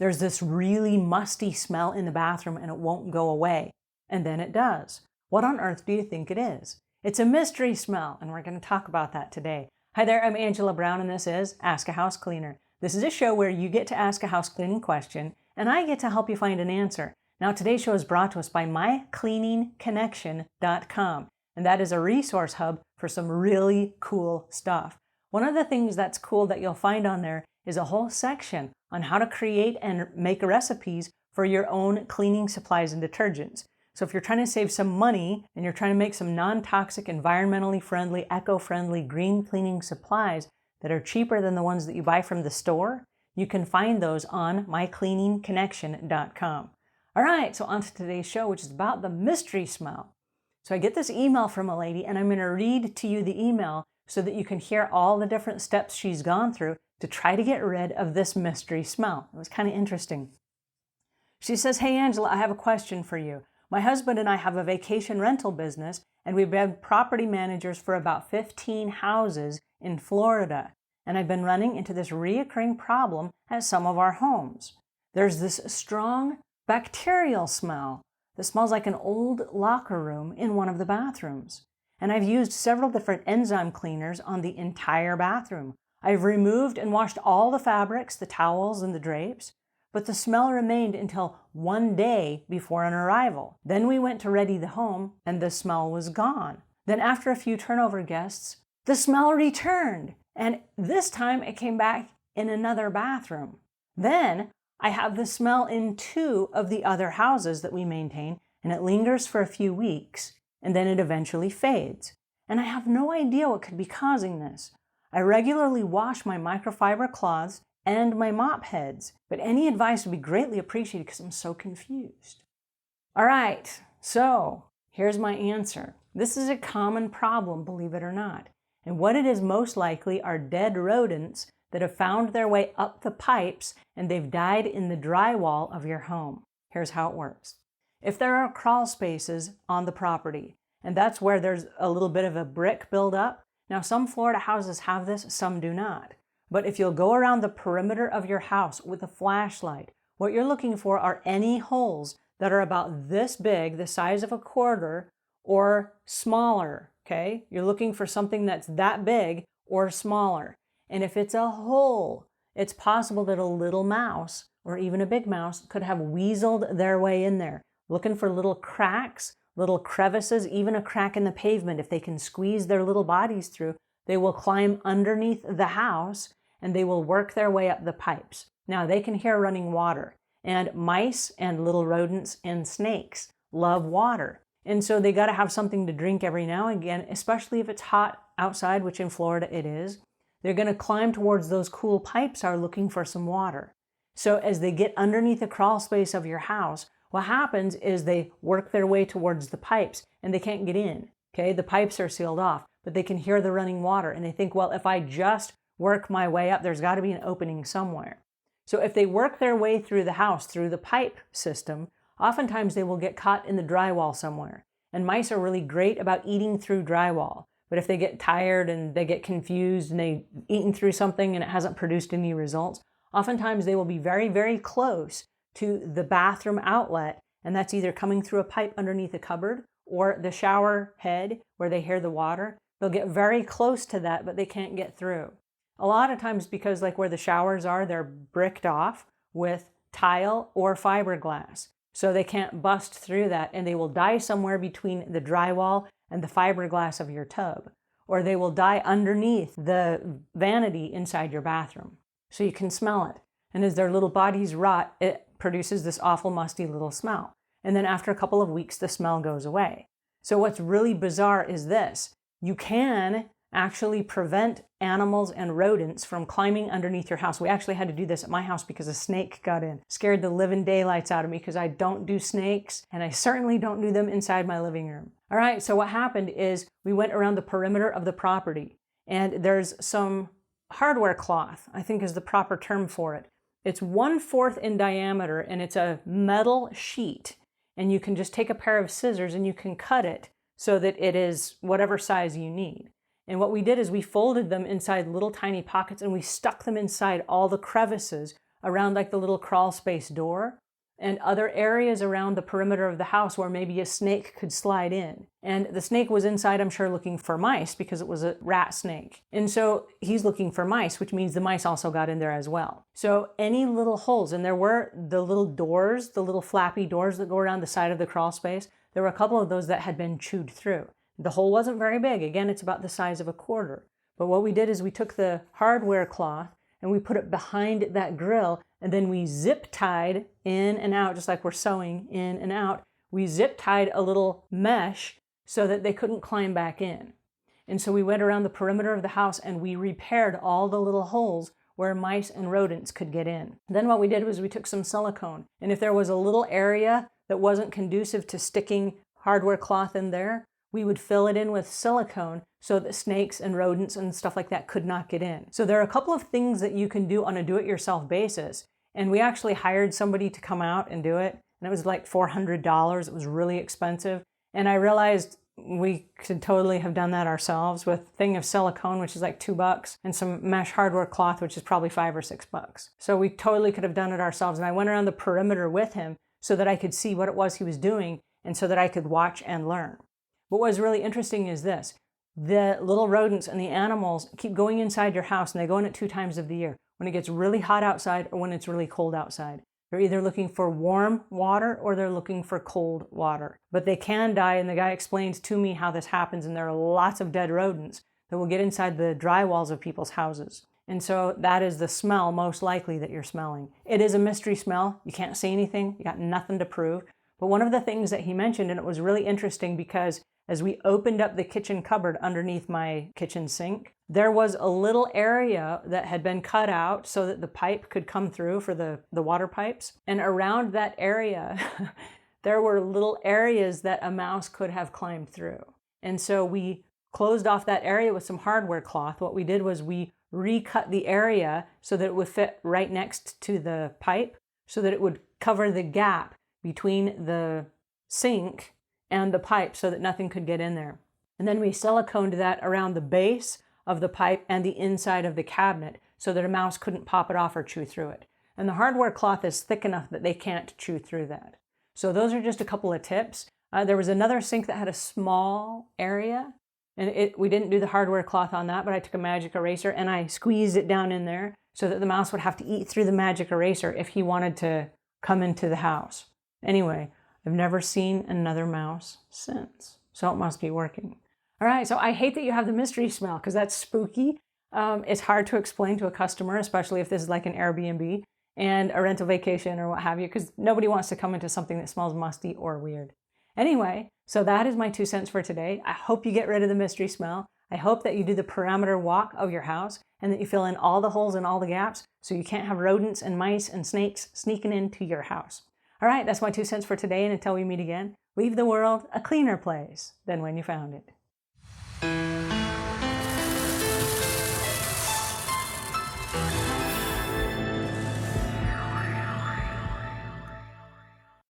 there's this really musty smell in the bathroom and it won't go away. And then it does. What on earth do you think it is? It's a mystery smell, and we're going to talk about that today. Hi there, I'm Angela Brown, and this is Ask a House Cleaner. This is a show where you get to ask a house cleaning question, and I get to help you find an answer. Now, today's show is brought to us by mycleaningconnection.com, and that is a resource hub for some really cool stuff. One of the things that's cool that you'll find on there is a whole section on how to create and make recipes for your own cleaning supplies and detergents. So if you're trying to save some money and you're trying to make some non-toxic, environmentally friendly, eco-friendly, green cleaning supplies that are cheaper than the ones that you buy from the store, you can find those on mycleaningconnection.com. All right, so on to today's show, which is about the mystery smell. So I get this email from a lady, and I'm going to read to you the email so that you can hear all the different steps she's gone through to try to get rid of this mystery smell. It was kind of interesting. She says, "Hey Angela, I have a question for you. My husband and I have a vacation rental business, and we've been property managers for about 15 houses in Florida. And I've been running into this reoccurring problem at some of our homes. There's this strong bacterial smell that smells like an old locker room in one of the bathrooms. And I've used several different enzyme cleaners on the entire bathroom. I've removed and washed all the fabrics, the towels, and the drapes. But the smell remained until one day before an arrival. Then we went to ready the home, and the smell was gone. Then after a few turnover guests, the smell returned, and this time it came back in another bathroom. Then I have the smell in 2 of the other houses that we maintain, and it lingers for a few weeks, and then it eventually fades. And I have no idea what could be causing this. I regularly wash my microfiber cloths and my mop heads, but any advice would be greatly appreciated because I'm so confused." All right, so here's my answer. This is a common problem, believe it or not. And what it is most likely are dead rodents that have found their way up the pipes and they've died in the drywall of your home. Here's how it works. If there are crawl spaces on the property, and that's where there's a little bit of a brick buildup. Now, some Florida houses have this, some do not. But if you'll go around the perimeter of your house with a flashlight, what you're looking for are any holes that are about this big, the size of a quarter, or smaller, okay? You're looking for something that's that big or smaller. And if it's a hole, it's possible that a little mouse or even a big mouse could have weaseled their way in there, looking for little cracks, little crevices, even a crack in the pavement. If they can squeeze their little bodies through, they will climb underneath the house and they will work their way up the pipes. Now, they can hear running water, and mice and little rodents and snakes love water. And so they got to have something to drink every now and again, especially if it's hot outside, which in Florida it is. They're going to climb towards those cool pipes are looking for some water. So as they get underneath the crawl space of your house, what happens is they work their way towards the pipes and they can't get in. Okay, the pipes are sealed off, but they can hear the running water and they think, well, if I just work my way up, there's got to be an opening somewhere. So if they work their way through the house, through the pipe system, oftentimes they will get caught in the drywall somewhere. And mice are really great about eating through drywall. But if they get tired and they get confused and they've eaten through something and it hasn't produced any results, oftentimes they will be very, very close to the bathroom outlet. And that's either coming through a pipe underneath a cupboard or the shower head where they hear the water. They'll get very close to that, but they can't get through. A lot of times because like where the showers are, they're bricked off with tile or fiberglass. So they can't bust through that and they will die somewhere between the drywall and the fiberglass of your tub. Or they will die underneath the vanity inside your bathroom. So you can smell it. And as their little bodies rot, it produces this awful musty little smell. And then after a couple of weeks, the smell goes away. So what's really bizarre is this. You can actually prevent animals and rodents from climbing underneath your house. We actually had to do this at my house because a snake got in. Scared the living daylights out of me because I don't do snakes and I certainly don't do them inside my living room. All right, so what happened is we went around the perimeter of the property and there's some hardware cloth, I think is the proper term for it. It's 1/4 in diameter and it's a metal sheet. And you can just take a pair of scissors and you can cut it so that it is whatever size you need. And what we did is we folded them inside little tiny pockets and we stuck them inside all the crevices around like the little crawl space door and other areas around the perimeter of the house where maybe a snake could slide in. And the snake was inside, I'm sure, looking for mice because it was a rat snake. And so he's looking for mice, which means the mice also got in there as well. So any little holes, and there were the little doors, the little flappy doors that go around the side of the crawl space, there were a couple of those that had been chewed through. The hole wasn't very big. Again, it's about the size of a quarter. But what we did is we took the hardware cloth and we put it behind that grill, and then we zip tied in and out, just like we're sewing in and out. We zip tied a little mesh so that they couldn't climb back in. And so we went around the perimeter of the house and we repaired all the little holes where mice and rodents could get in. Then what we did was we took some silicone, and if there was a little area that wasn't conducive to sticking hardware cloth in there, we would fill it in with silicone so that snakes and rodents and stuff like that could not get in. So there are a couple of things that you can do on a do-it-yourself basis. And we actually hired somebody to come out and do it. And it was like $400. It was really expensive. And I realized we could totally have done that ourselves with a thing of silicone, which is like $2, and some mesh hardware cloth, which is probably $5 or $6. So we totally could have done it ourselves. And I went around the perimeter with him so that I could see what it was he was doing and so that I could watch and learn. What was really interesting is this. The little rodents and the animals keep going inside your house, and they go in at 2 times of the year. When it gets really hot outside or when it's really cold outside. They're either looking for warm water or they're looking for cold water. But they can die, and the guy explains to me how this happens, and there are lots of dead rodents that will get inside the drywalls of people's houses. And so that is the smell most likely that you're smelling. It is a mystery smell. You can't see anything. You got nothing to prove. But one of the things that he mentioned, and it was really interesting because as we opened up the kitchen cupboard underneath my kitchen sink, there was a little area that had been cut out so that the pipe could come through for the water pipes. And around that area, there were little areas that a mouse could have climbed through. And so we closed off that area with some hardware cloth. What we did was we recut the area so that it would fit right next to the pipe, so that it would cover the gap between the sink and the pipe so that nothing could get in there. And then we siliconed that around the base of the pipe and the inside of the cabinet so that a mouse couldn't pop it off or chew through it. And the hardware cloth is thick enough that they can't chew through that. So those are just a couple of tips. There was another sink that had a small area, and we didn't do the hardware cloth on that, but I took a magic eraser and I squeezed it down in there so that the mouse would have to eat through the magic eraser if he wanted to come into the house. Anyway, I've never seen another mouse since, so it must be working. All right, so I hate that you have the mystery smell because that's spooky. It's hard to explain to a customer, especially if this is like an Airbnb and a rental vacation or what have you, because nobody wants to come into something that smells musty or weird. Anyway, so that is my 2 cents for today. I hope you get rid of the mystery smell. I hope that you do the perimeter walk of your house and that you fill in all the holes and all the gaps so you can't have rodents and mice and snakes sneaking into your house. All right, that's my 2 cents for today, and until we meet again, leave the world a cleaner place than when you found it.